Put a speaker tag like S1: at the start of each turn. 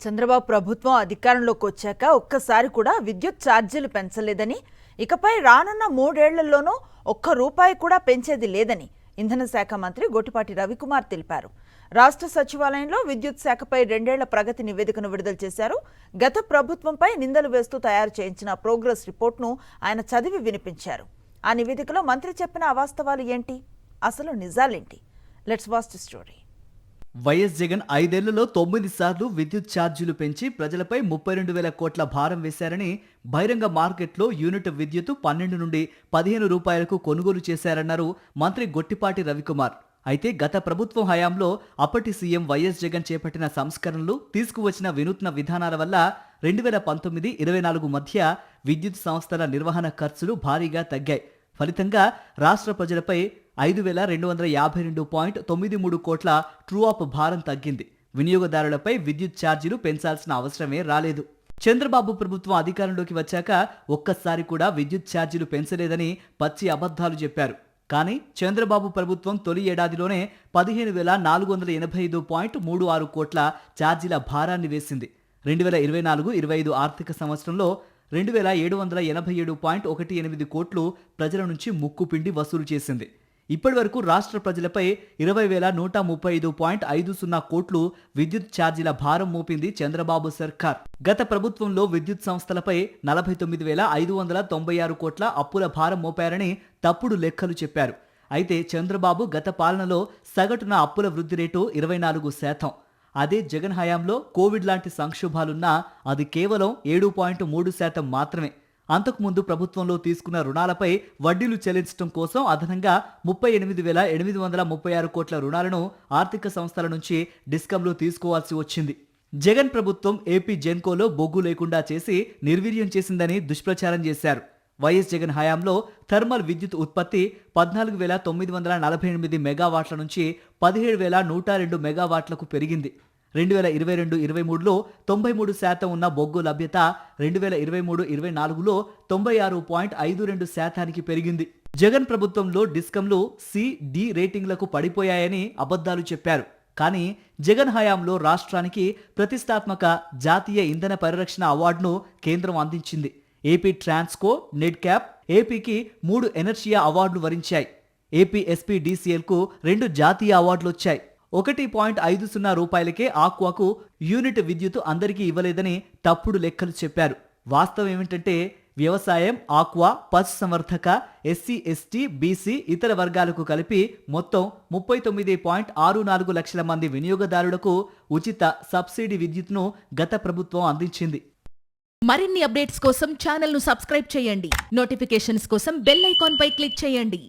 S1: చంద్రబాబు ప్రభుత్వం అధికారంలోకి వచ్చాక ఒక్కసారి కూడా విద్యుత్ ఛార్జీలు పెంచలేదని, ఇకపై రానున్న 3 ఏళ్లలోనూ ఒక్క రూపాయి కూడా పెంచేది లేదని ఇంధన శాఖ మంత్రి గొట్టిపాటి రవికుమార్ తెలిపారు. రాష్ట్ర సచివాలయంలో విద్యుత్ శాఖపై 2 ఏళ్ల ప్రగతి నివేదికను విడుదల చేశారు. గత ప్రభుత్వంపై నిందలు వేస్తూ తయారు చేయించిన ప్రోగ్రెస్ రిపోర్ట్ను ఆయన చదివి వినిపించారు. ఆ నివేదికలో మంత్రి చెప్పిన అవాస్తవాలు ఏంటి, అసలు నిజాలేంటి? Let's watch the story.
S2: YS Jagan 5 ఏళ్లలో 9 సార్లు విద్యుత్ ఛార్జీలు పెంచి ప్రజలపై 32,000 కోట్ల భారం వేశారని, బహిరంగ మార్కెట్లో యూనిట్ విద్యుత్ 12 నుండి 15 రూపాయలకు కొనుగోలు చేశారన్నారు మంత్రి గొట్టిపాటి రవికుమార్. అయితే గత ప్రభుత్వం హయాంలో అప్పటి సీఎం వైఎస్ జగన్ చేపట్టిన సంస్కరణలు, తీసుకువచ్చిన వినూత్న విధానాల వల్ల 2019-24 మధ్య విద్యుత్ సంస్థల నిర్వహణ ఖర్చులు భారీగా తగ్గాయి. ఫలితంగా రాష్ట్ర ప్రజలపై 5,252.93 కోట్ల ట్రూ అప్ భారం తగ్గింది. వినియోగదారులపై విద్యుత్ ఛార్జీలు పెంచాల్సిన అవసరమే రాలేదు. చంద్రబాబు ప్రభుత్వం అధికారంలోకి వచ్చాక ఒక్కసారి కూడా విద్యుత్ ఛార్జీలు పెంచలేదని పచ్చి అబద్ధాలు చెప్పారు. కానీ చంద్రబాబు ప్రభుత్వం తొలి ఏడాదిలోనే 15,485.36 కోట్ల ఛార్జీల భారాన్ని వేసింది. 2024-25 ఆర్థిక సంవత్సరంలో 2,787.18 కోట్లు ప్రజల నుంచి ముక్కుపిండి వసూలు చేసింది. ఇప్పటి వరకు రాష్ట్ర ప్రజలపై 20,135.50 కోట్లు విద్యుత్ ఛార్జీల భారం మోపింది చంద్రబాబు సర్కార్. గత ప్రభుత్వంలో విద్యుత్ సంస్థలపై 49,596 కోట్ల అప్పుల భారం మోపారని తప్పుడు లెక్కలు చెప్పారు. అయితే చంద్రబాబు గత పాలనలో సగటున అప్పుల వృద్ధి రేటు 24%. అదే జగన్ హయాంలో కోవిడ్ లాంటి సంక్షోభాలున్నా అది కేవలం 7.3% మాత్రమే. అంతకుముందు ప్రభుత్వంలో తీసుకున్న రుణాలపై వడ్డీలు చెల్లించడం కోసం అదనంగా 38,836 కోట్ల రుణాలను ఆర్థిక సంస్థల నుంచి డిస్కంలు తీసుకోవాల్సి వచ్చింది. జగన్ ప్రభుత్వం ఏపీ జెన్కోలో బొగ్గు లేకుండా చేసి నిర్వీర్యం చేసిందని దుష్ప్రచారం చేశారు. వైఎస్ జగన్ హయాంలో థర్మల్ విద్యుత్ ఉత్పత్తి 14,948 మెగావాట్ల నుంచి 17,102 మెగావాట్లకు పెరిగింది. 2022-23లో 93% ఉన్న బొగ్గు లభ్యత 2023-24లో 96.52% పెరిగింది. జగన్ ప్రభుత్వంలో డిస్కంలు సి-డి రేటింగ్లకు పడిపోయాయని అబద్ధాలు చెప్పారు. కానీ జగన్ హయాంలో రాష్ట్రానికి ప్రతిష్టాత్మక జాతీయ ఇంధన పరిరక్షణ అవార్డును కేంద్రం అందించింది. ఏపీ ట్రాన్స్కో, నెడ్ క్యాప్ ఏపీకి 3 ఎనర్షియా అవార్డులు వరించాయి. ఏపీ ఎస్పీడీసీఎల్కు 2 జాతీయ అవార్డులు వచ్చాయి. 1.50 రూపాయలకే ఆక్వాకు యూనిట్ విద్యుత్ అందరికీ ఇవ్వలేదని తప్పుడు లెక్కలు చెప్పారు. వాస్తవం ఏమిటంటే వ్యవసాయం, ఆక్వా, పశుసంవర్ధక, ఎస్సీ, ఎస్టీ, బీసీ ఇతర వర్గాలకు కలిపి మొత్తం 39.64 లక్షల మంది వినియోగదారులకు ఉచిత సబ్సిడీ విద్యుత్ను గత ప్రభుత్వం అందించింది.
S3: మరిన్ని అప్డేట్స్ కోసం ఛానల్ను సబ్స్క్రైబ్ చేయండి. నోటిఫికేషన్స్ కోసం బెల్ ఐకాన్ పై క్లిక్ చేయండి.